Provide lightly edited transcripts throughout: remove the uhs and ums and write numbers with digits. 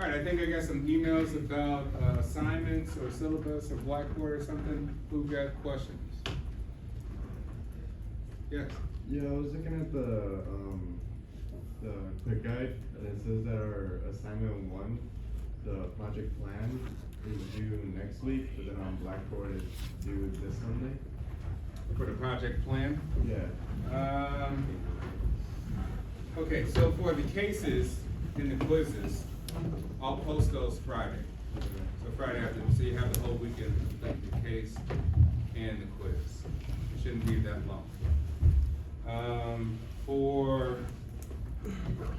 All right, I think I got some emails about assignments or syllabus or Blackboard or something. Who got questions? Yes. Yeah, I was looking at the quick guide, and it says that our assignment 1, the project plan, is due next week, but then on Blackboard it's due this Sunday. For the project plan? Yeah. Okay, so for the cases and the quizzes, I'll post those Friday. So Friday afternoon, so you have the whole weekend to complete the case and the quiz. It shouldn't be that long. For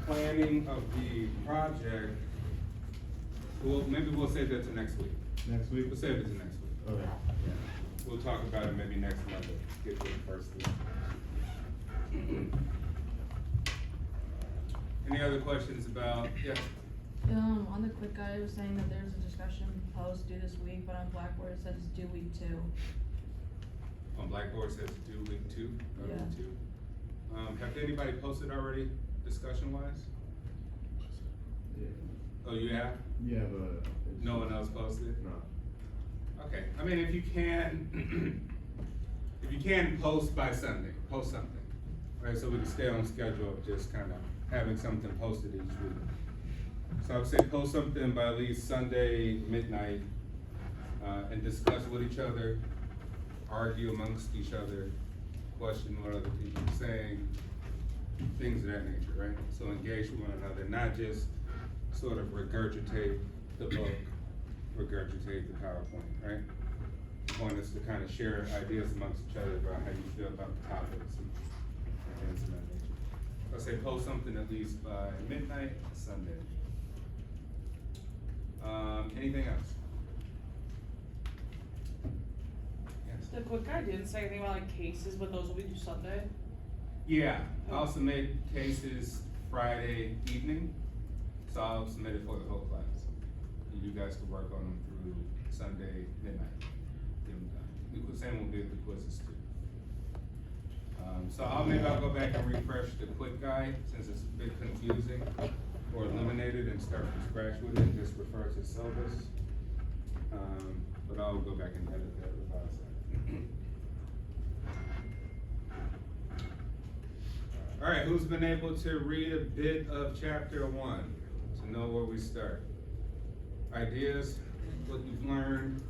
planning of the project, well, maybe we'll save that to next week. Next week? We'll save it to next week. Okay. Yeah. We'll talk about it maybe next Monday, get to it first week. Any other questions about, yes? On the quick guide, it was saying that there's a discussion post due this week, but on Blackboard it says due week 2. On Blackboard it says due week 2, or Yeah. week 2. Have anybody posted already, discussion wise? Yeah. Oh, you have? Yeah, but. No one else posted? No. Okay, I mean, if you can, if you can post by Sunday, post something, right, so we can stay on schedule of just kind of having something posted each week. So I would say post something by at least Sunday midnight, and discuss with each other, argue amongst each other, question what other people are saying, things of that nature, right? So engage with one another, not just sort of regurgitate the book, regurgitate the PowerPoint, right? The point is to kind of share ideas amongst each other about how you feel about the topics and things of that nature. I'll say post something at least by midnight Sunday. Anything else? Yes. The quick guide didn't say anything about like cases, but those will be due Sunday. Yeah, I'll submit cases Friday evening, so I'll submit it for the whole class. And you guys can work on them through Sunday midnight. Get them done. The same will be with the quizzes too. So maybe I'll go back and refresh the quick guide since it's a bit confusing, or eliminate it and start from scratch with it and just refer to syllabus. But I'll go back and edit that, revise that. All right, who's been able to read a bit of chapter 1 to know where we start? Ideas, what you've learned,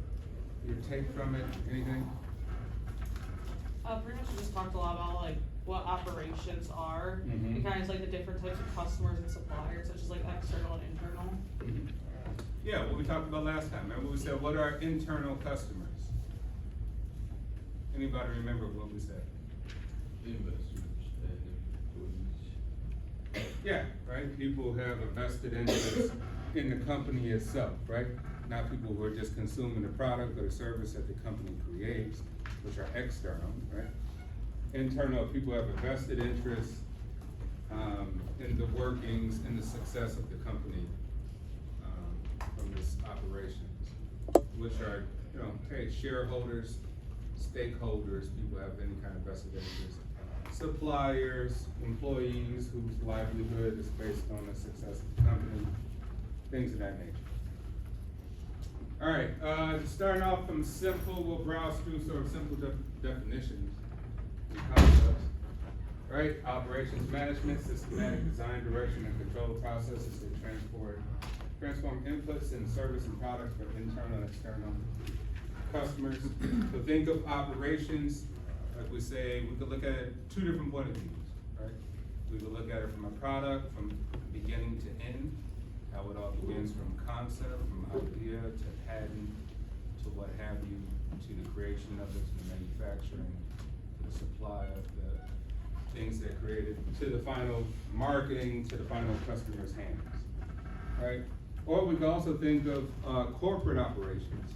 your take from it, anything? Pretty much we just talked a lot about like what operations are, Mhm. and kind of like the different types of customers and suppliers, such as like external and internal. Yeah, what we talked about last time, remember we said, what are internal customers? Anybody remember what we said? Investors and employees. Yeah, right, people who have a vested interest in the company itself, right? Not people who are just consuming the product or the service that the company creates, which are external, right? Internal, people who have a vested interest in the workings and the success of the company from this operations, which are, hey, shareholders, stakeholders, people who have any kind of vested interest, suppliers, employees whose livelihood is based on the success of the company, things of that nature. All right, starting off from simple, we'll browse through sort of simple definitions and concepts. Right, operations management, systematic design, direction, and control processes to transform inputs and service and products for internal and external customers. So think of operations, like we say, we could look at it 2 different point of views, right? We could look at it from a product, from beginning to end, how it all begins from concept, from idea to patent, to what have you, to the creation of it, to the manufacturing, to the supply of the things that created, to the final marketing, to the final customer's hands, right? Or we could also think of corporate operations.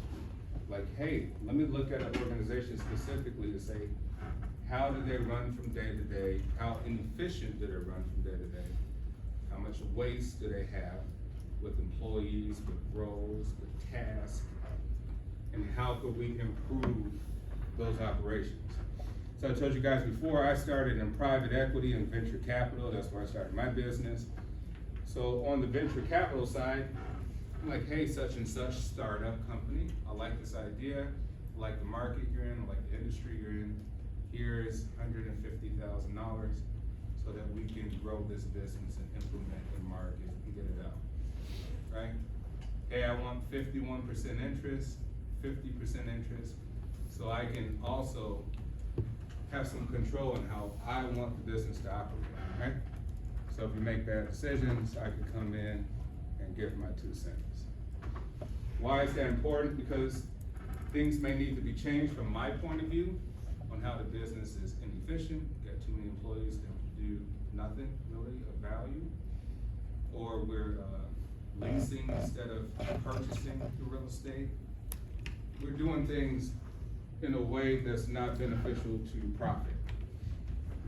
Like, hey, let me look at an organization specifically to say, how do they run from day to day? How inefficient do they run from day to day? How much waste do they have with employees, with roles, with tasks? And how could we improve those operations? So I told you guys before, I started in private equity and venture capital. That's where I started my business. So on the venture capital side, like, hey, such and such startup company, I like this idea, I like the market you're in, I like the industry you're in. Here is $150,000 so that we can grow this business and implement and market and get it out, right? Hey, I want 51% interest, 50% interest, so I can also have some control in how I want the business to operate, right? So if you make bad decisions, I can come in and give my 2 cents. Why is that important? Because things may need to be changed from my point of view on how the business is inefficient, got too many employees that do nothing really of value, or we're leasing instead of purchasing the real estate. We're doing things in a way that's not beneficial to profit.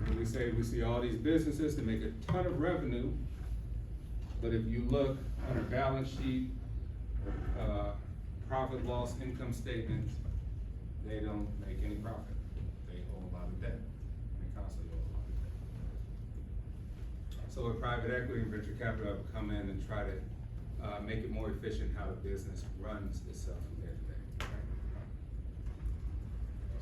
When we say we see all these businesses that make a ton of revenue, but if you look on a balance sheet, profit, loss, income statement, they don't make any profit. They owe a lot of debt. They constantly owe a lot of debt. So a private equity and venture capital will come in and try to make it more efficient how the business runs itself from day to day. Right?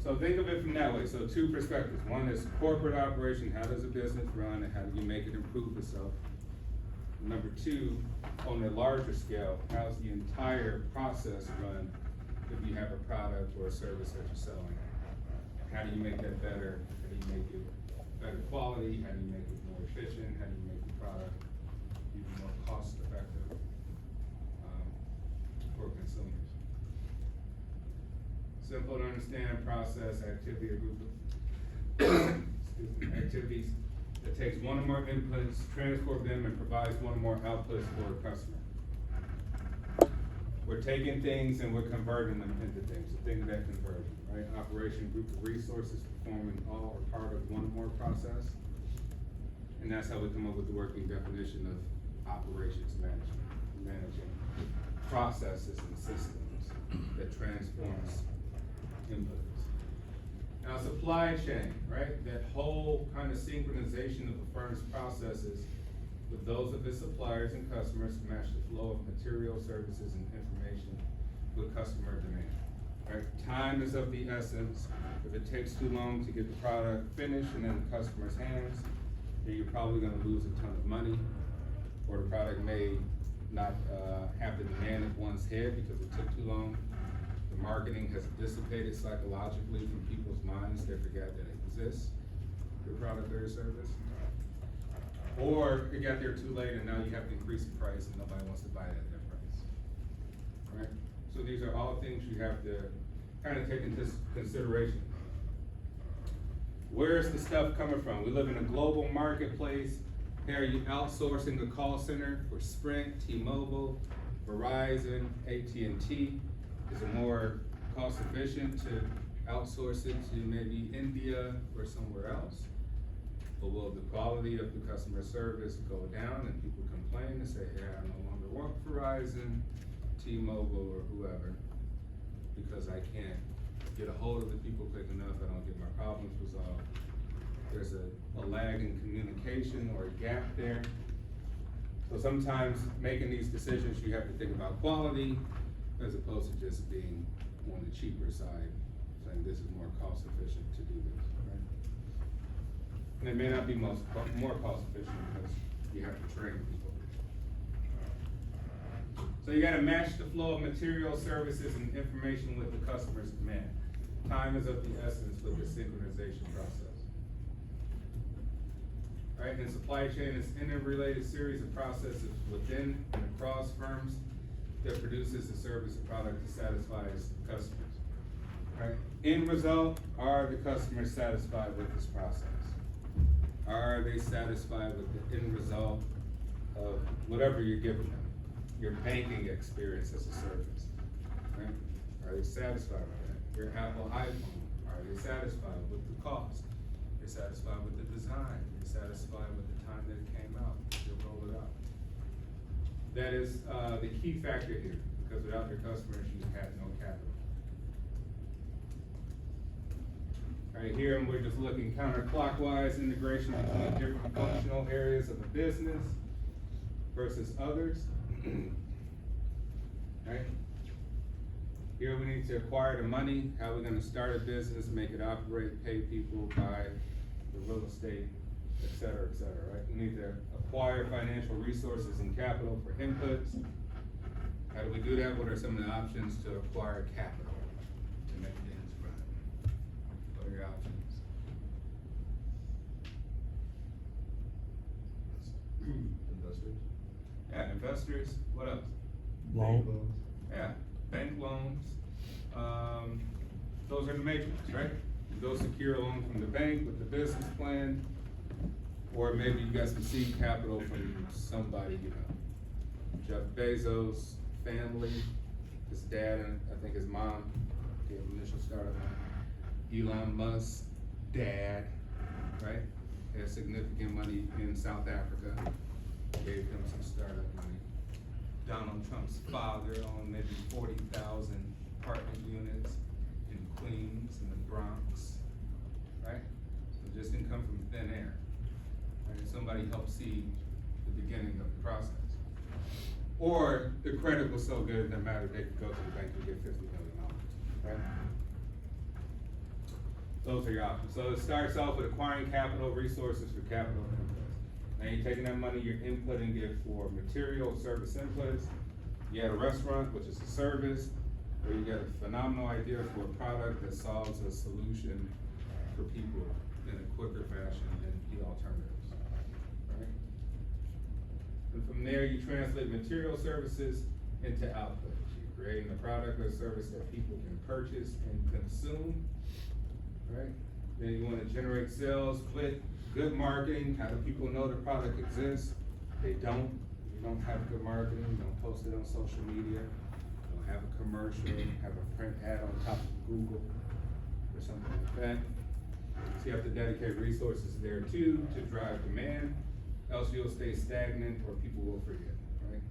So think of it from that way. So 2 perspectives. One is corporate operation, how does a business run and how do you make it improve itself? Number 2, on a larger scale, how's the entire process run if you have a product or a service that you're selling? How do you make that better? How do you make it better quality? How do you make it more efficient? How do you make the product even more cost effective for consumers? Simple to understand process, activity, or group of activities that takes one or more inputs, transport them, and provides one or more outputs for a customer. We're taking things and we're converting them into things. So think of that conversion, right? Operation, group of resources performing all or part of one or more process. And that's how we come up with the working definition of operations management, managing processes and systems that transforms inputs. Now, supply chain, right? That whole kind of synchronization of a firm's processes with those of its suppliers and customers to match the flow of material, services, and information with customer demand, right? Time is of the essence. If it takes too long to get the product finished and in the customer's hands, then you're probably gonna lose a ton of money, or the product may not have the demand at one's head because it took too long. The marketing has dissipated psychologically from people's minds. They forget that it exists, your product or your service. Or it got there too late and now you have to increase the price and nobody wants to buy it at that price, right? So these are all things you have to kind of take into consideration. Where is the stuff coming from? We live in a global marketplace. Hey, are you outsourcing a call center for Sprint, T-Mobile, Verizon, AT&T? Is it more cost efficient to outsource it to maybe India or somewhere else? Or will the quality of the customer service go down and people complain and say, hey, I no longer want Verizon, T-Mobile, or whoever, because I can't get a hold of the people quick enough, I don't get my problems resolved. There's a lag in communication or a gap there. So sometimes making these decisions, you have to think about quality as opposed to just being on the cheaper side, saying this is more cost efficient to do this, right? And it may not be more cost efficient because you have to train people. So you gotta match the flow of material, services, and information with the customer's demand. Time is of the essence with the synchronization process. Right, and supply chain is an interrelated series of processes within and across firms that produces a service or product that satisfies customers. Right? End result, are the customers satisfied with this process? Are they satisfied with the end result of whatever you're giving them? Your banking experience as a service, right? Are they satisfied with that? Your Apple iPhone, are they satisfied with the cost? You're satisfied with the design? You're satisfied with the time that it came out? You'll roll it out. That is the key factor here, because without your customers, you have no capital. Right here, and we're just looking counterclockwise, integration between different functional areas of a business versus others. right? Here we need to acquire the money, how we're gonna start a business, make it operate, pay people, buy the real estate, et cetera, right? We need to acquire financial resources and capital for inputs. How do we do that? What are some of the options to acquire capital to make things run? What are your options? Investors. Yeah, investors, what else? Bank Loan. loans. Yeah, bank loans, those are the major ones, right? You go secure a loan from the bank with the business plan, or maybe you got some seed capital from somebody, you know. Jeff Bezos, family, his dad and I think his mom gave initial startup money. Elon Musk, dad, right? Had significant money in South Africa, gave him some startup money. Donald Trump's father owned maybe 40,000 apartment units in Queens and the Bronx, right? So it just didn't come from thin air, right? Somebody helped seed the beginning of the process. Or the credit was so good, no matter, they could go to the bank and get $50 million, right? Those are your options. So it starts off with acquiring capital, resources for capital inputs. Now you're taking that money, you're inputting it for material, service inputs. You had a restaurant, which is a service, where you get a phenomenal idea for a product that solves a solution for people in a quicker fashion than the alternatives, right? And from there, you translate material services into outputs. You're creating a product or service that people can purchase and consume, right? Then you wanna generate sales with good marketing. How do people know the product exists? They don't. You don't have good marketing, you don't post it on social media, you don't have a commercial, have a print ad on top of Google or something like that. So you have to dedicate resources there too to drive demand, else you'll stay stagnant or people will forget, right?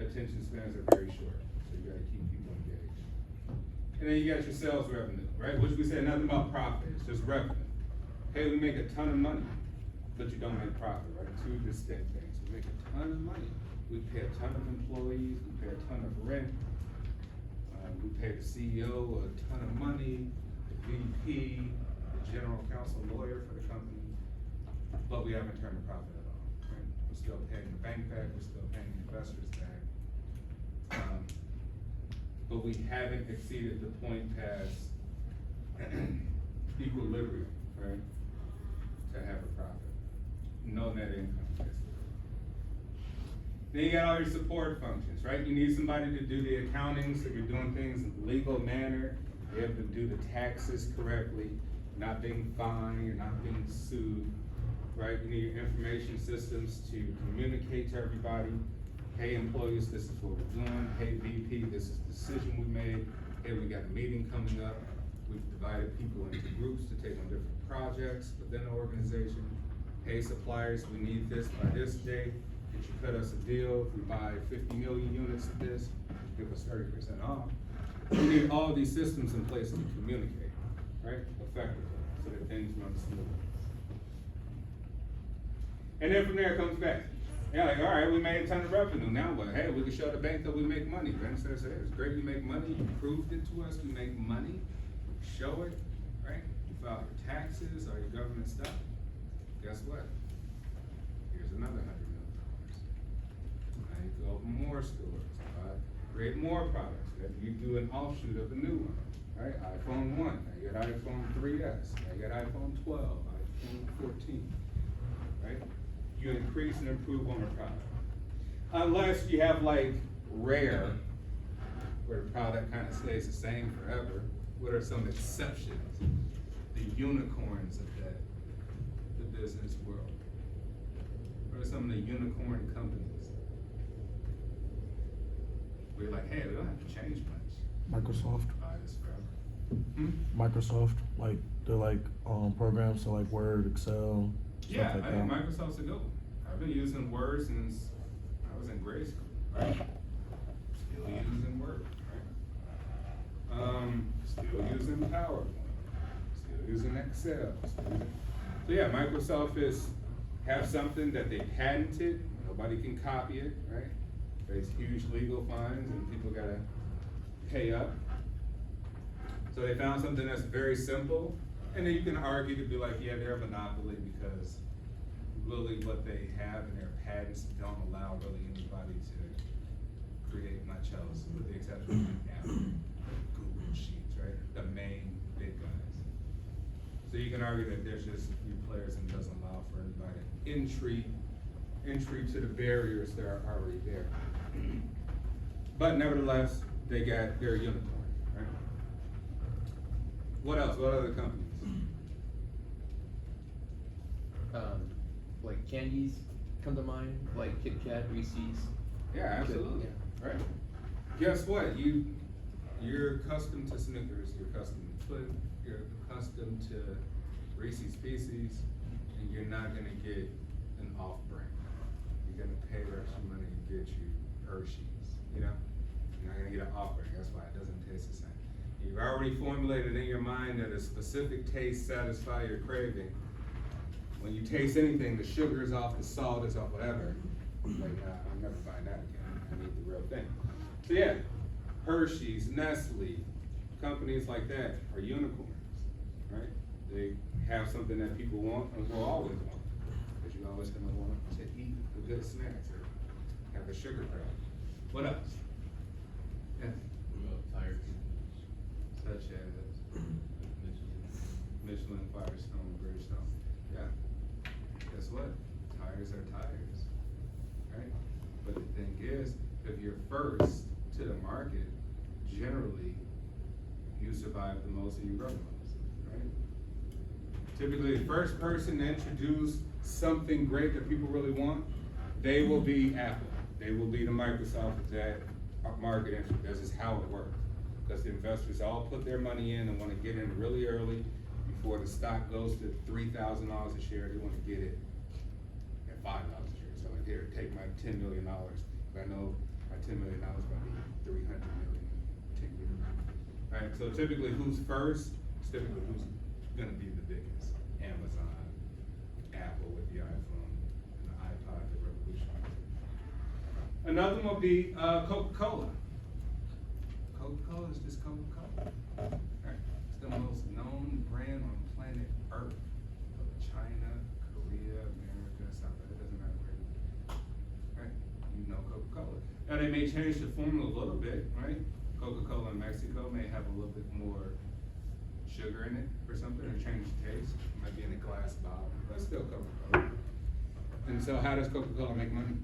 Attention spans are very short, so you gotta keep people engaged. And then you got your sales revenue, right? Which we said nothing about profit, it's just revenue. Hey, we make a ton of money, but you don't make profit, right? Two distinct things. We make a ton of money. We pay a ton of employees, we pay a ton of rent. We pay the CEO a ton of money, the VP, the general counsel lawyer for the company, but we haven't turned a profit at all, right? We're still paying the bank back, we're still paying the investors back. But we haven't exceeded the point past equilibrium, right? To have a profit. No net income, basically. Then you got all your support functions, right? You need somebody to do the accounting, so you're doing things in a legal manner. You have to do the taxes correctly, not being fined, you're not being sued, right? You need your information systems to communicate to everybody. Hey employees, this is what we're doing. Hey VP, this is the decision we made. Hey, we got a meeting coming up. We've divided people into groups to take on different projects within the organization. Hey suppliers, we need this by this date. Could you cut us a deal? If we buy 50 million units of this, give us 30% off. We need all these systems in place to communicate, right, effectively, so that things run smoothly. And then from there it comes back. Yeah, like, all right, we made a ton of revenue, now what? Hey, we can show the bank that we make money. Bank says, hey, it's great you make money, you proved it to us, you make money. Show it, right? You file your taxes, all your government stuff. Guess what? Here's another $100 million. Now you go open more stores, create more products. Maybe you do an offshoot of a new one, right? iPhone 1, now you got iPhone 3S, now you got iPhone 12, iPhone 14, right? You increase and improve on the product. Unless you have like Rare, where the product kind of stays the same forever. What are some exceptions? The unicorns of the business world. What are some of the unicorn companies? We're like, hey, we don't have to change much. Microsoft. Buy this forever. Microsoft, like they're like programs, so like Word, Excel, stuff Yeah, like I that. think Microsoft's a good one. I've been using Word since I was in grade school, right? Still using Word, right? Still using PowerPoint, still using Excel. So yeah, Microsoft have something that they patented, nobody can copy it, right? face huge legal fines and people gotta pay up. So they found something that's very simple, and then you can argue to be like, yeah, they're a monopoly because really what they have in their patents don't allow really anybody to create much else, with the exception of Apple, Google Sheets, right? The main big guys. So you can argue that there's just a few players and doesn't allow for anybody entry to the barriers that are already there. But nevertheless, they're a unicorn, right? What else? What other companies? Like candies come to mind, like Kit Kat, Reese's. Yeah, absolutely, right? Guess what? You're accustomed to Snickers, you're accustomed to Flip, you're accustomed to Reese's Pieces, and you're not gonna get an off-brand. You're gonna pay extra money to get you Hershey's, you know? You're not gonna get an off-brand, that's why it doesn't taste the same. You've already formulated in your mind that a specific taste satisfies your craving. When you taste anything, the sugar is off, the salt is off, whatever. Like, nah, I'll never find that again. I need the real thing. So yeah, Hershey's, Nestle, companies like that are unicorns, right? They have something that people want and will always want. Because you're always gonna want to eat the good snacks or have a sugar crack. What else? Yeah. Tire Such as Michelin, Firestone, Bridgestone. Yeah. Guess what? Tires are tires, right? But the thing is, if you're first to the market, generally, you survive the most and you grow the most, right? Typically, the first person to introduce something great that people really want, they will be Apple. They will be the Microsoft of that market entry. This is how it works. Because the investors all put their money in and want to get in really early before the stock goes to $3,000 a share. They want to get it at $5 a share. So like, here, take my $10 million. I know my $10 million is going to be $300 million in 10 years. All right, so typically who's first? It's typically who's going to be the biggest. Amazon, Apple with the iPhone, and the iPod, the revolution. Another one will be Coca-Cola. Coca-Cola is just Coca-Cola. Right? It's the most known brand on planet Earth. China, Korea, America, South America, it doesn't matter where you live. Right? You know Coca-Cola. Now they may change the formula a little bit, right? Coca-Cola in Mexico may have a little bit more sugar in it or something, or change the taste. It might be in a glass bottle, but it's still Coca-Cola. And so how does Coca-Cola make money?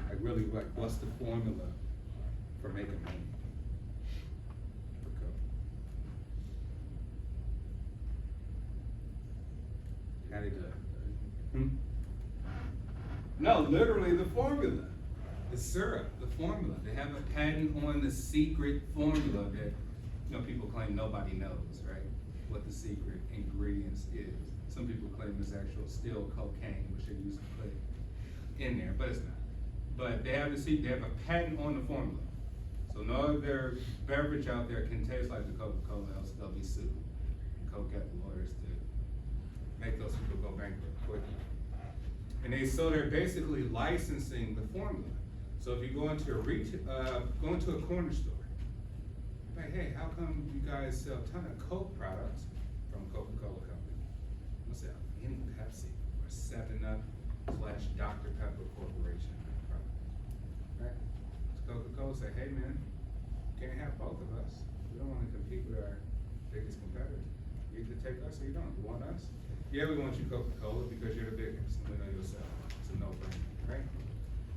Like really, like what's the formula for making money? How they do it? No, literally the formula. The syrup, the formula. They have a patent on the secret formula that, you know, people claim nobody knows, right? What the secret ingredients is. Some people claim it's actual still cocaine, which they used to put in there, but it's not. But they have a patent on the formula. So no other beverage out there can taste like the Coca-Cola, else they'll be sued. And Coke got the lawyers to make those people go bankrupt quickly. And they're basically licensing the formula. So if you go into a corner store, like, hey, how come you guys sell a ton of Coke products from Coca-Cola Company? What's that? Any Pepsi or 7-Up / Dr. Pepper Corporation product, right? So Coca-Cola say, hey man, can't have both of us. We don't want to compete with our biggest competitors. You either take us or you don't. You want us? Yeah, we want you Coca-Cola because you're the biggest. And we know you'll sell. It's a no-brainer, right?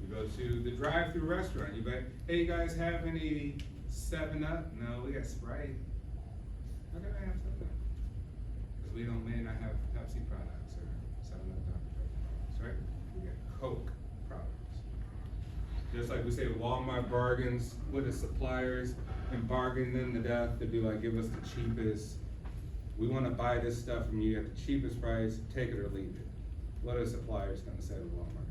You go to the drive-through restaurant. You bet, hey, you guys have any 7-Up? No, we got Sprite. How can I have 7-Up? Because we may not have Pepsi products or 7-Up Dr. Pepper products, right? We got Coke products. Just like we say Walmart bargains with the suppliers and bargain them to death to be like, give us the cheapest. We want to buy this stuff from you at the cheapest price, take it or leave it. What are the suppliers going to say to Walmart?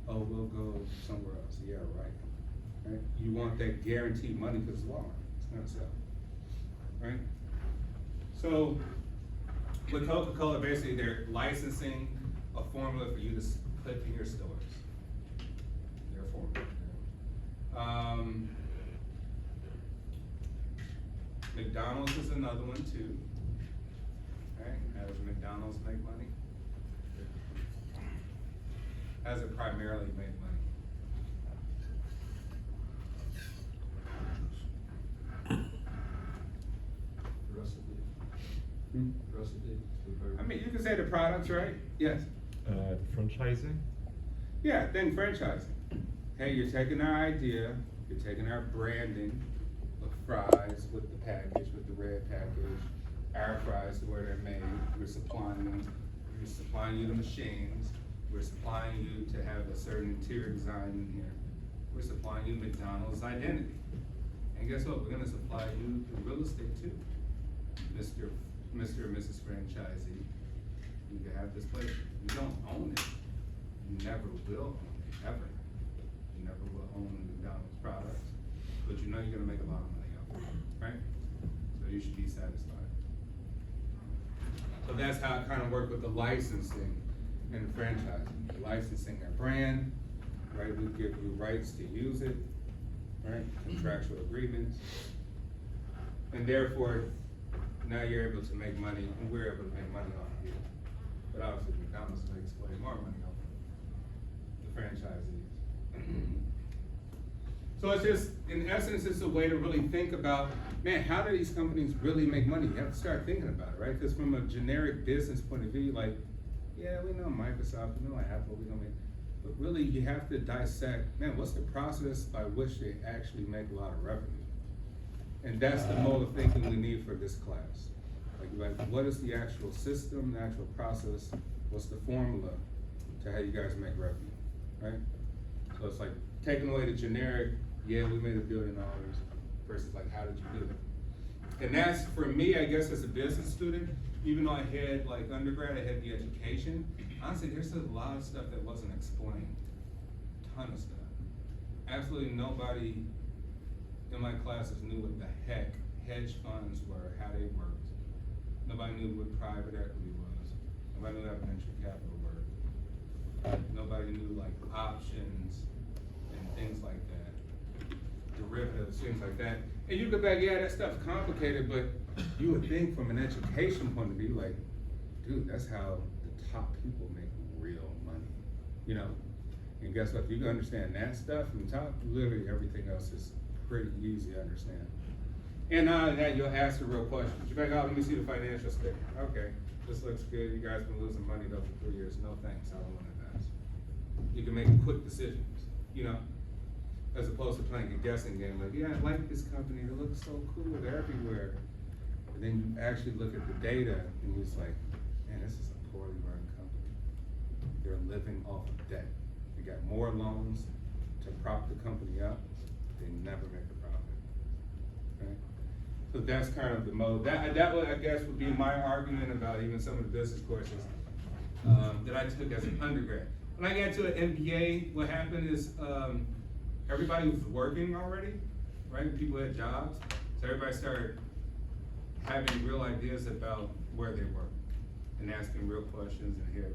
Oh, we'll go somewhere else. Yeah, right. You want that guaranteed money because it's Walmart. It's going to sell. Right? So, with Coca-Cola, basically they're licensing a formula for you to put in your stores. Their formula. McDonald's is another one too. Right, how does McDonald's make money? How does it primarily make money? Recipe. Hmm? Recipe. I mean, you can say the products, right? Yes. Franchising? Yeah, then franchising. Hey, you're taking our idea, you're taking our branding of fries with the package, with the red package, our fries, where they're made, we're supplying them, we're supplying you the machines, we're supplying you to have a certain interior design in here, we're supplying you McDonald's identity. And guess what, we're gonna supply you the real estate too, Mr. and Mrs. Franchisee. You can have this place, you don't own it, you never will own it, ever. You never will own McDonald's products, but you know you're gonna make a lot of money off of it, right? So you should be satisfied. So that's how it kind of worked with the licensing and the franchising. The licensing our brand, right? We give you rights to use it, right? Contractual agreements. And therefore, now you're able to make money, and we're able to make money off of you. But obviously McDonald's makes way more money off of the franchisees. So it's just, in essence, it's a way to really think about, man, how do these companies really make money? You have to start thinking about it, right? Because from a generic business point of view, like, yeah, we know Microsoft, we know Apple, we know, but really you have to dissect, man, what's the process by which they actually make a lot of revenue? And that's the mode of thinking we need for this class. Like, what is the actual system, the actual process? What's the formula to how you guys make revenue, right? So it's like taking away the generic, yeah, we made $1 billion, versus like, how did you do it? And that's, for me, I guess, as a business student, even though I had like undergrad, I had the education, honestly, there's a lot of stuff that wasn't explained, ton of stuff. Absolutely nobody in my classes knew what the heck hedge funds were, how they worked. Nobody knew what private equity was. Nobody knew how venture capital worked. Nobody knew like options and things like that. Derivatives, things like that. And you go back, yeah, that stuff's complicated, but you would think from an education point of view, like, dude, that's how the top people make real money, you know? And guess what, if you can understand that stuff from the top, literally everything else is pretty easy to understand. And out of that, you'll ask the real questions. You're like, oh, let me see the financial statement. Okay, this looks good. You guys been losing money though for 3 years. No thanks, I don't want to invest. You can make quick decisions, you know, as opposed to playing a guessing game. Like, yeah, I like this company. It looks so cool. They're everywhere. And then you actually look at the data and you're just like, man, this is a poorly run company. They're living off of debt. They got more loans to prop the company up. They never make a profit, right? So that's kind of the mode. That would, I guess, would be my argument about even some of the business courses that I took as an undergrad. When I got to an MBA, what happened is everybody was working already, right? People had jobs, so everybody started having real ideas about where they work and asking real questions and had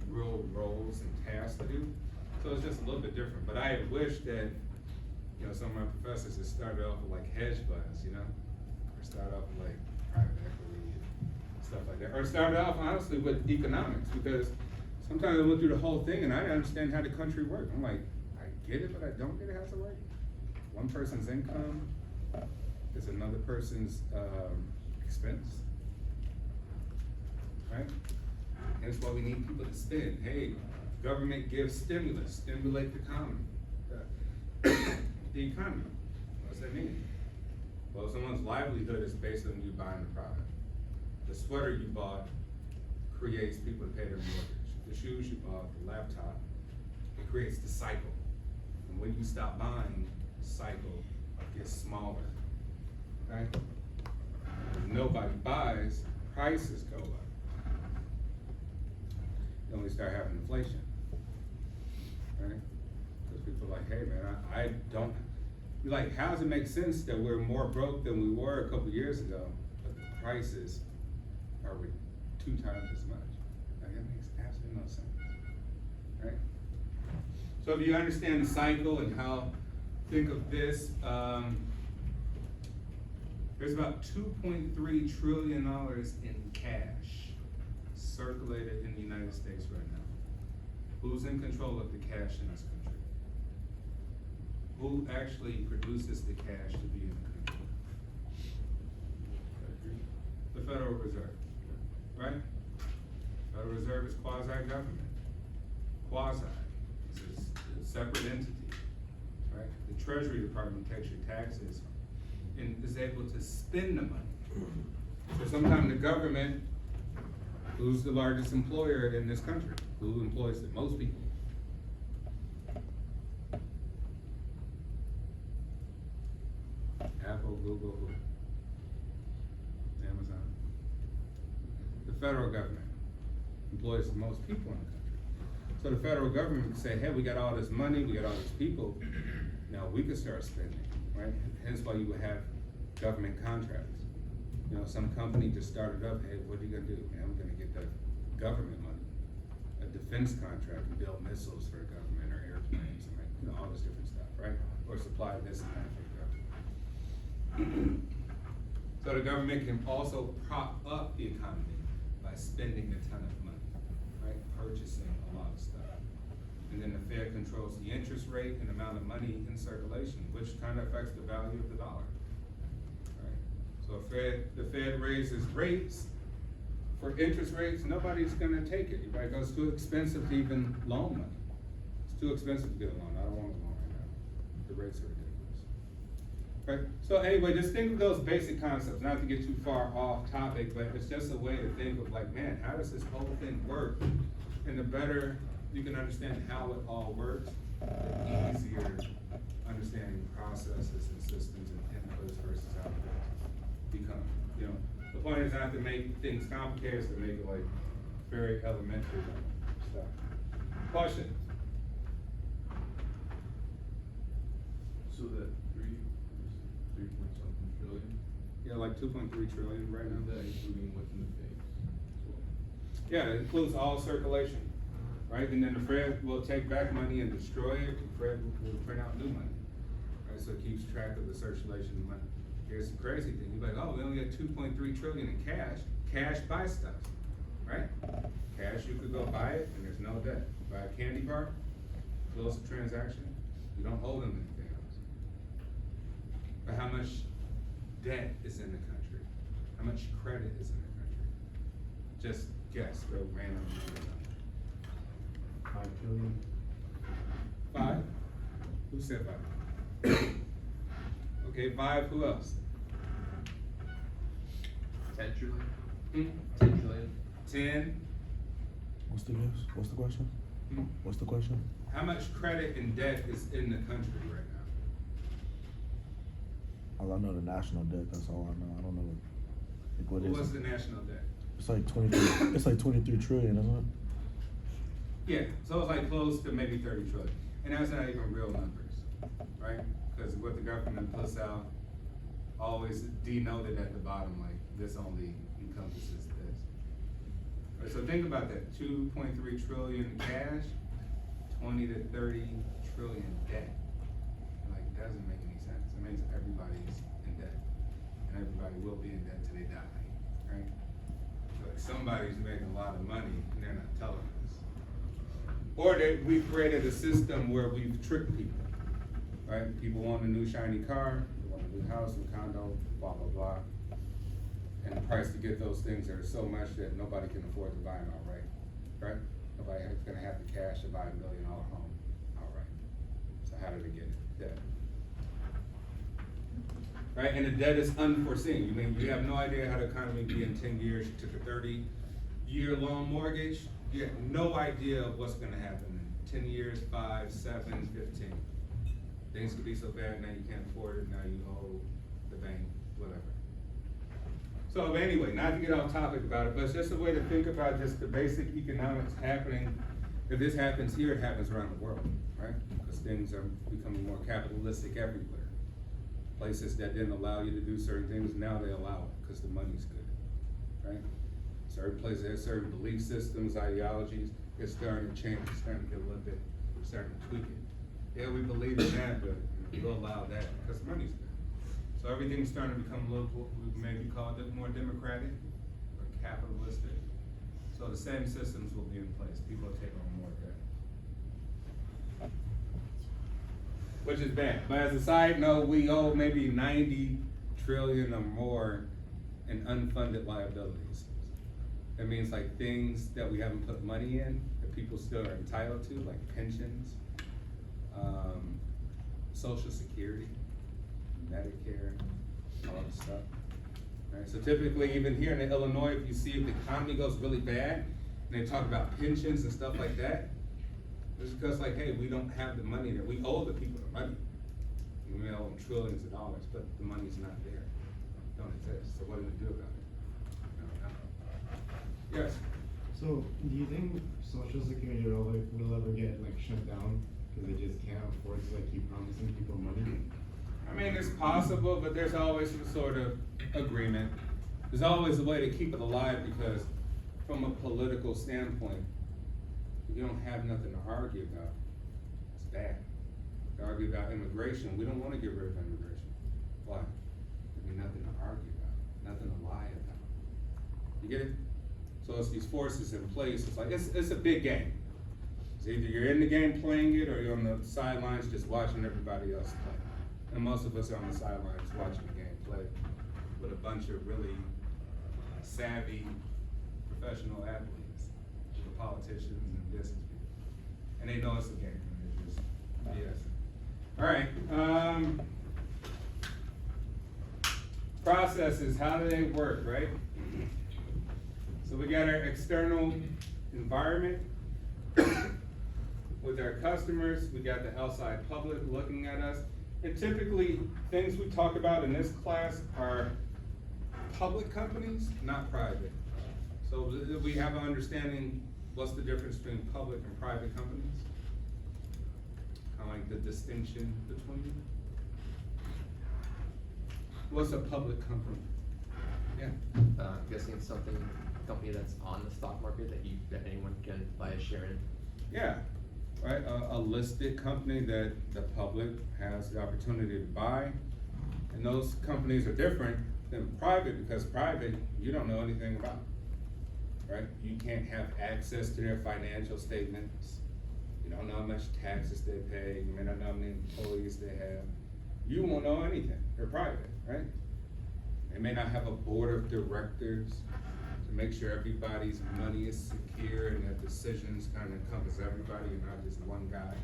real roles and tasks to do. So it's just a little bit different. But I wish that, you know, some of my professors had started off with like hedge funds, you know, or started off with like private equity and stuff like that, or started off honestly with economics, because sometimes I went through the whole thing and I didn't understand how the country worked. I'm like, I get it, but I don't get it how it works. One person's income is another person's expense, right? And it's why we need people to spend. Hey, government gives stimulus, stimulate the economy. The economy, what does that mean? Well, someone's livelihood is based on you buying the product. The sweater you bought creates people to pay their mortgage. The shoes you bought, the laptop, it creates the cycle. And when you stop buying, the cycle gets smaller, okay? When nobody buys, prices go up. Then we start having inflation, right? Because people are like, hey man, I don't, you're like, how does it make sense that we're more broke than we were a couple years ago, but the prices are 2 times as much? Like, that makes absolutely no sense, right? So if you understand the cycle and how, think of this, There's about $2.3 trillion in cash circulated in the United States right now. Who's in control of the cash in this country? Who actually produces the cash to be in the country? The Federal Reserve, right? Federal Reserve is quasi-government. Quasi, it's a separate entity, right? The Treasury Department takes your taxes and is able to spend the money. So sometimes the government, who's the largest employer in this country, who employs the most people? Apple, Google, who? Amazon. The federal government employs the most people in the country. So the federal government can say, hey, we got all this money, we got all these people, now we can start spending, right? Hence why you would have government contracts. You know, some company just started up, hey, what are you gonna do? Man, I'm gonna get the government money, a defense contract to build missiles for the government or airplanes, and like, you know, all this different stuff, right? Or supply this and that for the government. So the government can also prop up the economy by spending a ton of money, right? Purchasing a lot of stuff. And then the Fed controls the interest rate and amount of money in circulation, which kind of affects the value of the dollar. Right? So if the Fed raises rates for interest rates, nobody's gonna take it, right? It's too expensive to even loan money. It's too expensive to get a loan. I don't want a loan right now. The rates are ridiculous. Right? So anyway, just think of those basic concepts, not to get too far off topic, but it's just a way to think of like, man, how does this whole thing work? And the better you can understand how it all works, the easier understanding processes and systems and inputs versus outputs become. You know, the point is not to make things complicated, it's to make it like very elementary stuff. Question? So that three point something trillion, Yeah, like 2.3 trillion right is now. that including what's in the Fed? Yeah, it includes all circulation, right? And then the Fed will take back money and destroy it, the Fed will print out new money, right? So it keeps track of the circulation of money. Here's the crazy thing, you're like, oh, we only got 2.3 trillion in cash. Cash buys stuff, right? Cash, you could go buy it and there's no debt. Buy a candy bar, close the transaction, you don't owe them anything else. But how much debt is in the country? How much credit is in the country? Just guess, real random. 5 trillion. 5? Who said 5? Okay, 5, who else? 10 trillion? Hmm? 10 trillion? 10? What's the guess? What's the question? Hmm? What's the question? How much credit and debt is in the country right now? All I know the national debt. That's all I know. I don't know what What's is the it. national debt? It's like 23. It's like 23 trillion, isn't it? Yeah, so it's like close to maybe 30 trillion. And that's not even real numbers, right? Because what the government puts out always denoted at the bottom, like this only encompasses this. Right, so think about that, 2.3 trillion cash, 20 to 30 trillion debt. Like, it doesn't make any sense. It means everybody's in debt. And everybody will be in debt till they die, right? So like somebody's making a lot of money and they're not telling us. Or we've created a system where we've tricked people, right? People want a new shiny car, they want a new house, new condo, blah, blah, blah. And the price to get those things are so much that nobody can afford to buy them outright, right? Nobody's gonna have the cash to buy $1 million home outright. So how do they get it? Debt. Right, and the debt is unforeseen. You mean, you have no idea how the economy will be in 10 years. You took a 30-year loan mortgage. You have no idea of what's gonna happen in 10 years, 5, 7, 15. Things could be so bad now you can't afford it, now you owe the bank, whatever. So anyway, not to get off topic about it, but it's just a way to think about just the basic economics happening. If this happens here, it happens around the world, right? Because things are becoming more capitalistic everywhere. Places that didn't allow you to do certain things, now they allow it because the money's good, right? Certain places have certain belief systems, ideologies, it's starting to change, it's starting to get a little bit, starting to tweak it. Yeah, we believe in that, but we'll allow that because the money's good. So everything's starting to become a little, we maybe call it more democratic or capitalistic. So the same systems will be in place. People will take on more debt. Which is bad. But as a side note, we owe maybe 90 trillion or more in unfunded liabilities. That means like things that we haven't put money in that people still are entitled to, like pensions, Social Security, Medicare, all that stuff. Right, so typically, even here in Illinois, if you see if the economy goes really bad, and they talk about pensions and stuff like that, it's because like, hey, we don't have the money that we owe the people the money. We may owe them trillions of dollars, but the money's not there, don't exist. So what do we do about it? Yes. So, do you think Social Security will ever get like shut down because they just can't afford to like keep promising people money? I mean, it's possible, but there's always some sort of agreement. There's always a way to keep it alive because from a political standpoint, if you don't have nothing to argue about, it's bad. To argue about immigration, we don't wanna get rid of immigration. Why? There'd be nothing to argue about, nothing to lie about. You get it? So it's these forces in place, it's like, it's a big game. It's either you're in the game playing it or you're on the sidelines just watching everybody else play. And most of us are on the sidelines watching the game play with a bunch of really savvy professional athletes, the politicians and business people. And they know it's a game, and it's just, yes. All right, processes, how do they work, right? So we got our external environment with our customers, we got the outside public looking at us. And typically, things we talk about in this class are public companies, not private. So we have an understanding what's the difference between public and private companies? Kind of like the distinction between them. What's a public company? Yeah. I'm guessing it's company that's on the stock market that anyone can buy a share in. Yeah, right, a listed company that the public has the opportunity to buy. And those companies are different than private, because private, you don't know anything about, right? You can't have access to their financial statements. You don't know how much taxes they pay, you may not know how many employees they have. You won't know anything, they're private, right? They may not have a board of directors to make sure everybody's money is secure and that decisions kind of encompass everybody and not just one guy.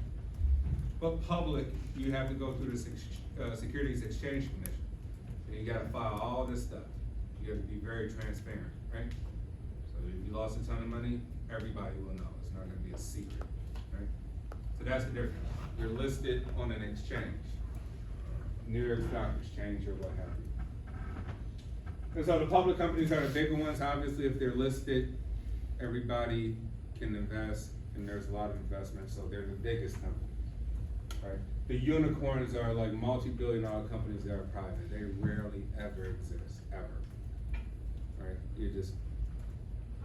But public, you have to go through the Securities Exchange Commission. And you gotta file all this stuff. You have to be very transparent, right? So if you lost a ton of money, everybody will know. It's not gonna be a secret, right? So that's the difference. You're listed on an exchange, New York Stock Exchange or what have you. And so the public companies are the bigger ones. Obviously, if they're listed, everybody can invest, and there's a lot of investment, so they're the biggest companies, right? The unicorns are like multi-billion-dollar companies that are private. They rarely ever exist, ever, right? You just,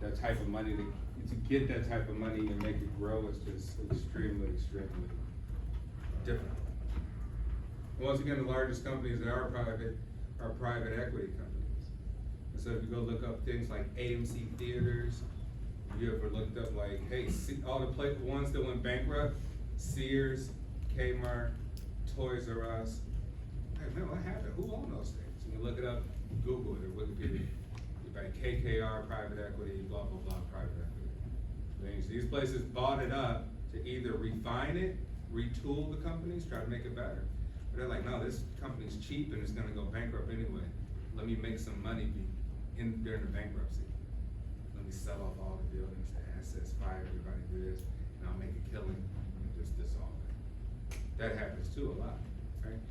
that type of money, to get that type of money and make it grow is just extremely, extremely difficult. Once again, the largest companies that are private equity companies. So if you go look up things like AMC Theaters, you ever looked up like, hey, all the ones that went bankrupt, Sears, Kmart, Toys R Us. Hey man, what happened? Who owned those things? And you look it up, Google it or Wikipedia. You write KKR, private equity, blah, blah, blah, private equity. These places bought it up to either refine it, retool the companies, try to make it better. But they're like, no, this company's cheap and it's gonna go bankrupt anyway. Let me make some money during the bankruptcy. Let me sell off all the buildings, the assets, fire everybody, do this, and I'll make a killing and just dissolve it. That happens too a lot, right?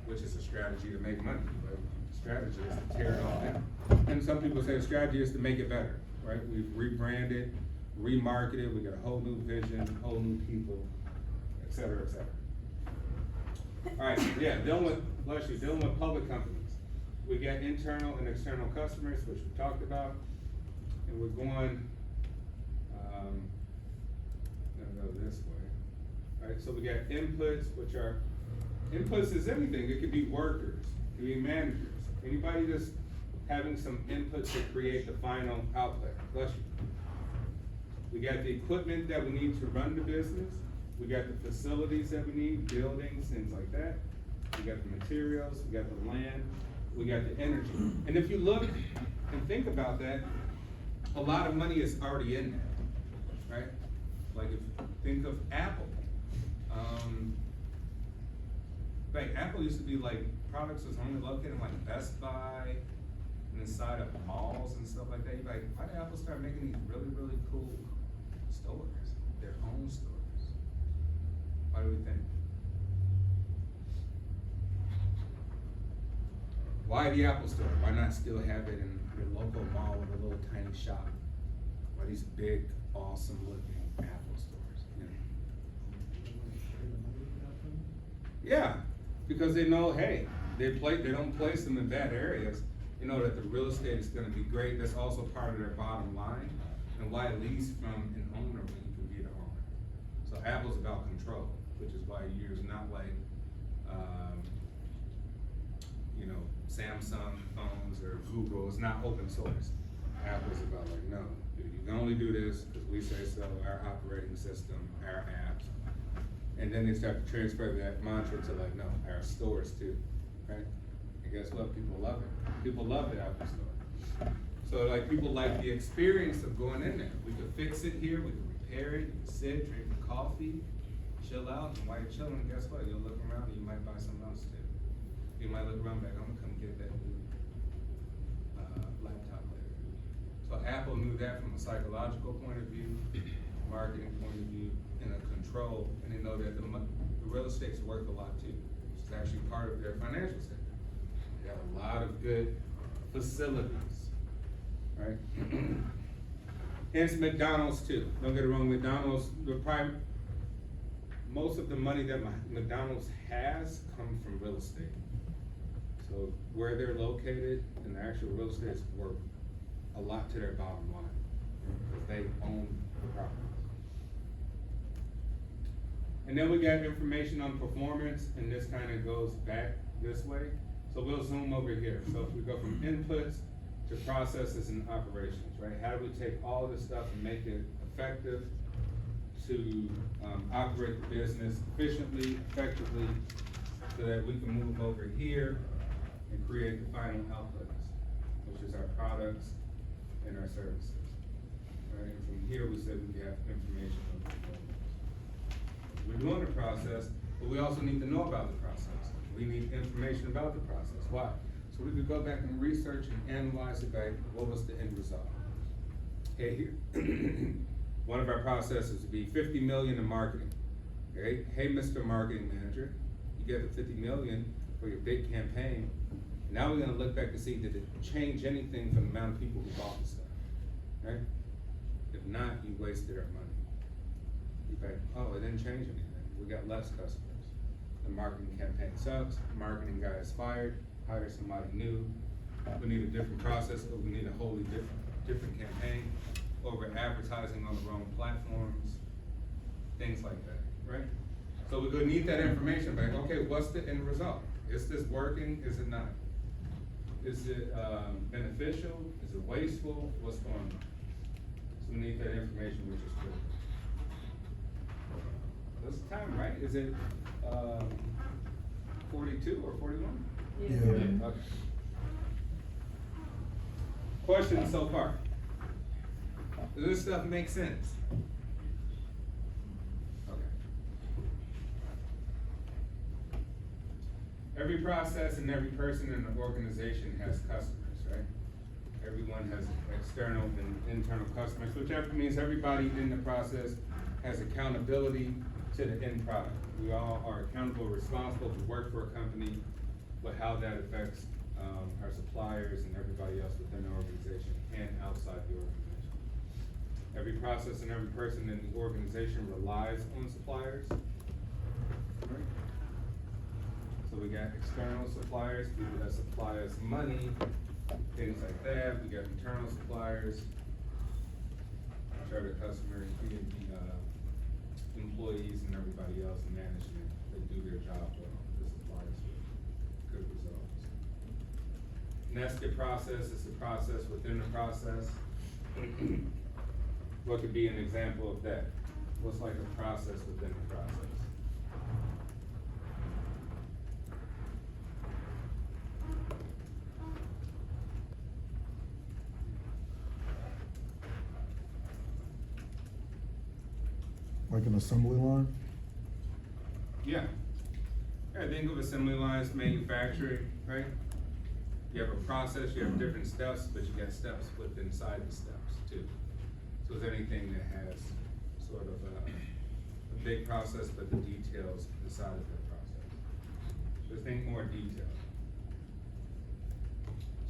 Which is a strategy to make money, but the strategy is to tear it all down. And some people say the strategy is to make it better, right? We've rebranded, remarketed, we got a whole new vision, whole new people, et cetera, et cetera. All right, yeah, dealing with public companies. We got internal and external customers, which we talked about, and we're going, gonna go this way. All right, so we got inputs, which are, inputs is anything. It could be workers, it We need managers, anybody that's having some input to create the final output. Bless you. We got the equipment that we need to run the business. We got the facilities that we need, buildings, things like that. We got the materials, we got the land, we got the energy. And if you look and think about that, a lot of money is already in there, right? Like if you think of Apple. Like Apple used to be like, products was only located in like Best Buy and inside of malls and stuff like that. You're like, why did Apple start making these really, really cool stores, their own stores? Why do we think? Why the Apple Store? Why not still have it in your local mall with a little tiny shop? Why these big, awesome looking Apple stores? You know? Yeah, because they know, hey, they don't place them in bad areas. You know that the real estate is gonna be great. That's also part of their bottom line. And why lease from an owner when you can be the owner? So Apple's about control, which is why you use not like, you know, Samsung phones or Google. It's not open source. Apple's about like, no, you can only do this because we say so, our operating system, our apps. And then they start to transfer that mantra to like, no, our stores too, right? And guess what? People love it. People love the Apple Store. So like people like the experience of going in there. We could fix it here, we could repair it, you can sit, drink a coffee, chill out, and while you're chilling, guess what? You'll look around and you might buy something else too. You might look around back, I'm gonna come get that new laptop later. So Apple knew that from a psychological point of view, marketing point of view, and a control, and they know that the real estate's worth a lot too. It's actually part of their financial statement. They have a lot of good facilities, right? Hence McDonald's too. Don't get it wrong, McDonald's, most of the money that McDonald's has come from real estate. So where they're located and the actual real estate is worth a lot to their bottom line, because they own the property. And then we got information on performance, and this kind of goes back this way. So we'll zoom over here. So if we go from inputs to processes and operations, right? How do we take all this stuff and make it effective to operate the business efficiently, effectively, so that we can move over here and create the final outputs, which is our products and our services. Right? And from here, we said we have information on performance. We're doing the process, but we also need to know about the process. We need information about the process. Why? So we could go back and research and analyze it back. What was the end result? Okay, here. One of our processes would be 50 million in marketing. Okay, hey, Mr. Marketing Manager, you get the 50 million for your big campaign. Now we're gonna look back to see, did it change anything from the amount of people who bought the stuff, right? If not, you wasted our money. You're like, oh, it didn't change anything. We got less customers. The marketing campaign sucks, the marketing guy is fired, hire somebody new. We need a different process, but we need a wholly different campaign. Or we're advertising on the wrong platforms, things like that, right? So we're gonna need that information back. Okay, what's the end result? Is this working? Is it not? Is it beneficial? Is it wasteful? What's going on? So we need that information, which is good. What's the time, right? Is it 42 or 41? Yeah. Okay. Questions so far? Does this stuff make sense? Okay. Every process and every person in the organization has customers, right? Everyone has external and internal customers, which means everybody in the process has accountability to the end product. We all are accountable, responsible to work for a company, but how that affects our suppliers and everybody else within the organization and outside the organization. Every process and every person in the organization relies on suppliers. Right? So we got external suppliers, people that supply us money, things like that. We got internal suppliers, which are the customers, the employees and everybody else in management that do their job well, the suppliers with good results. nested process, it's a process within a process. What could be an example of that? What's like a process within a process? Like an assembly line? Yeah. Yeah, think of assembly lines, manufacturing, right? You have a process, you have different steps, but you got steps within inside the steps too. So it's anything that has sort of a big process, but the details inside of that process. So think more detail.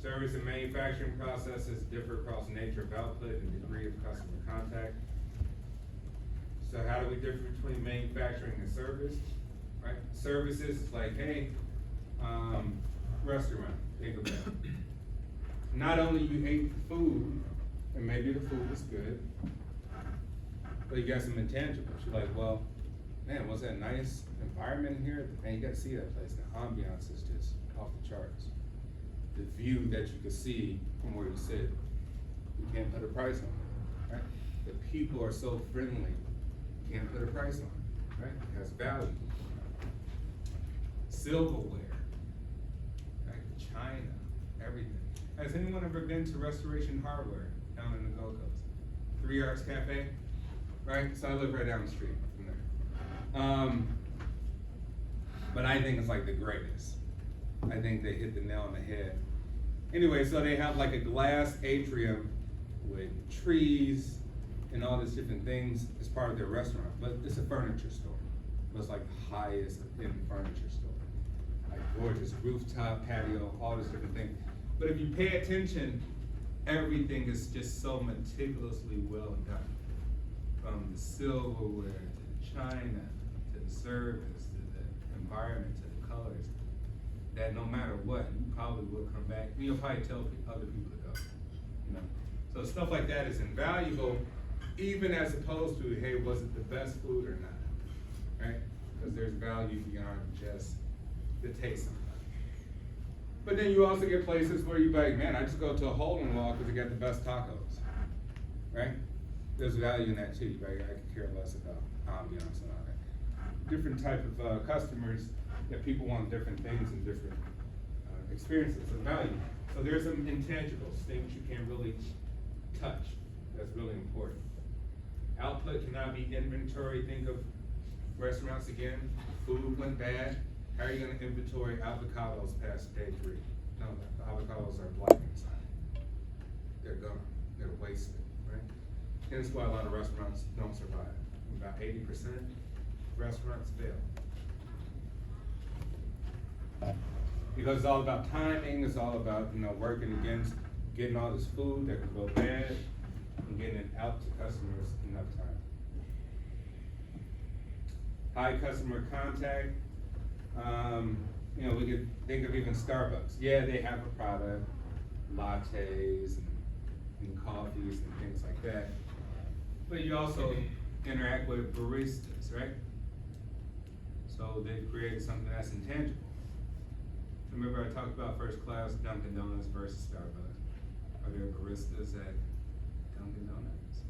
Service and manufacturing processes differ across nature of output and degree of customer contact. So how do we differ between manufacturing and service? Right? Services is like, hey, restaurant, think of that. Not only you ate the food, and maybe the food was good, but you got some intangibles. You're like, well, man, was that a nice environment in here? Man, you gotta see that place. The ambiance is just off the charts. The view that you can see from where you sit, you can't put a price on it, right? The people are so friendly, you can't put a price on it, right? It has value. Silverware, right? China, everything. Has anyone ever been to Restoration Hardware down in the Gold Coast? 3 Arts Cafe, right? So I live right down the street from there. But I think it's like the greatest. I think they hit the nail on the head. Anyway, so they have like a glass atrium with trees and all these different things as part of their restaurant, but it's a furniture store. It's like the highest end furniture store. Like gorgeous rooftop, patio, all these different things. But if you pay attention, everything is just so meticulously well done. From the silverware to the china, to the service, to the environment, to the colors, that no matter what, you probably will come back. You'll probably tell other people to go. You know, so stuff like that is invaluable, even as opposed to, hey, was it the best food or not, right? Because there's value beyond just the taste of it. But then you also get places where you're like, man, I just go to a hole in the wall because they got the best tacos, right? There's value in that too, right? I could care less about ambiance and all that. Different type of customers, that people want different things and different experiences of value. So there's some intangibles, things you can't really touch. That's really important. Output cannot be inventory. Think of restaurants again. Food went bad. How are you gonna inventory avocados past day 3? No, the avocados are black inside. They're gone. They're wasted, right? Hence why a lot of restaurants don't survive. About 80% restaurants fail. Because it's all about timing, it's all about, you know, working against getting all this food that could go bad and getting it out to customers enough time. High customer contact. You know, we could think of even Starbucks. Yeah, they have a product, lattes and coffees and things like that. But you also interact with baristas, right? So they've created something that's intangible. Remember I talked about first class Dunkin' Donuts versus Starbucks. Are there baristas at Dunkin' Donuts?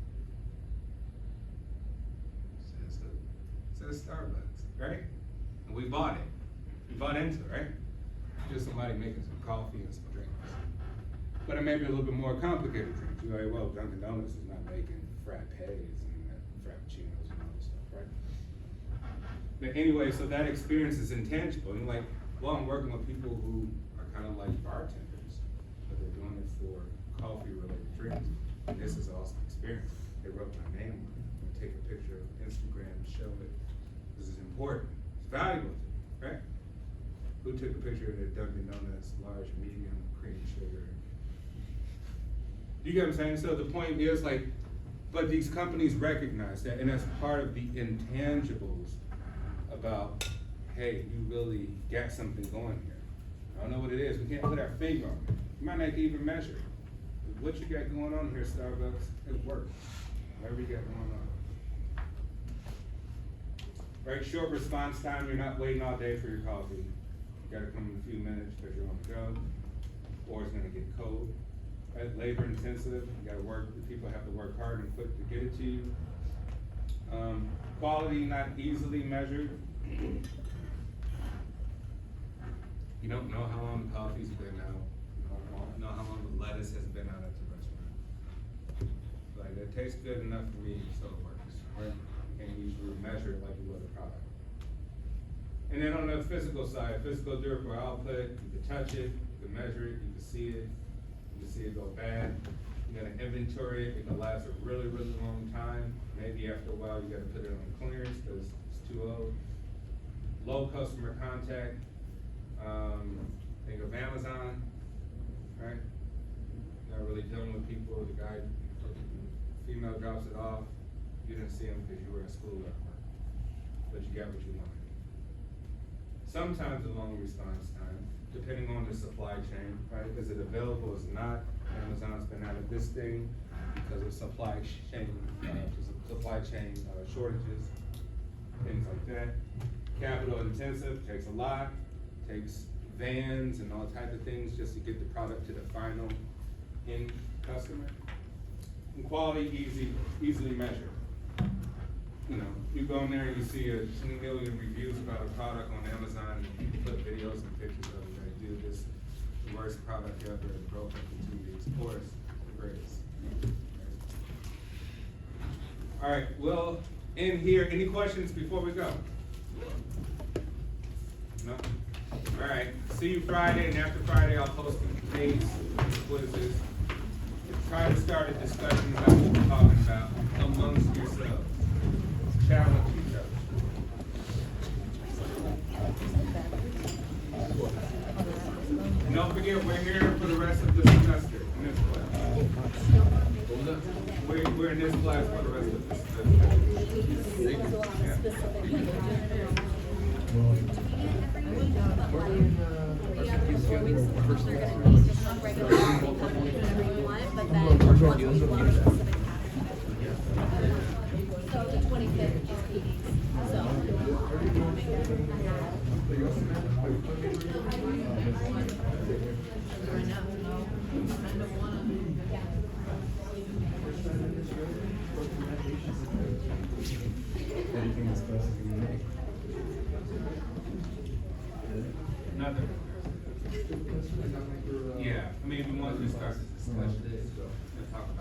Says Starbucks, right? And we bought it. We bought into it, right? Just somebody making some coffee and some drinks. But it may be a little bit more complicated drinks. You're like, well, Dunkin' Donuts is not making frappes and frappuccinos and all this stuff, right? But anyway, so that experience is intangible. You're like, well, I'm working with people who are kind of like bartenders, but they're doing it for coffee-related drinks. And this is awesome experience. They wrote my name on it. I'm gonna take a picture of Instagram and show it. This is important. It's valuable to me, right? Who took a picture of the Dunkin' Donuts large, medium, cream, sugar? You get what I'm saying? So the point is like, but these companies recognize that, and that's part of the intangibles about, hey, you really got something going here. I don't know what it is. We can't put our finger on it. You might not even measure it. But what you got going on here, Starbucks, it works. Whatever you got going on. Right, short response time. You're not waiting all day for your coffee. You gotta come in a few minutes because you're on the go. or it's gonna get cold. Right, labor intensive, you gotta work, the people have to work hard and quick to get it to you. Quality not easily measured. You don't know how long the coffee's been out, you don't know how long the lettuce has been out at the restaurant. Like, it tastes good enough for me, so it works, right? You can't usually measure it like you would a product. And then on the physical side, physical durable output, you can touch it, you can measure it, you can see it, you can see it go bad. You gotta inventory it, it can last a really, really long time. Maybe after a while, you gotta put it on clearance, cause it's too old. Low customer contact, think of Amazon, right? Not really dealing with people, the guy, female drops it off, you didn't see him because you were at school or at work, but you got what you wanted. Sometimes a long response time, depending on the supply chain, right? Is it available, is it not? Amazon's been out of this thing because of supply chain shortages, things like that. Capital intensive, takes a lot, takes vans and all type of things just to get the product to the final end customer. And quality easily measured. You know, you go in there and you see 2 million reviews about a product on Amazon, and people put videos and pictures of it, like, dude, this is the worst product ever, it broke up in 2 weeks. Of course, the greatest. All right, well, in here, any questions before we go? No? All right, see you Friday, and after Friday, I'll post the dates, quizzes. Try to start a discussion about what we're talking about amongst yourselves. Challenge each other. And don't forget, we're here for the rest of the semester in this class. We're in this class for the rest of the semester. So the 25th is PD's, so. Right now, no, I don't wanna. Anything discussed?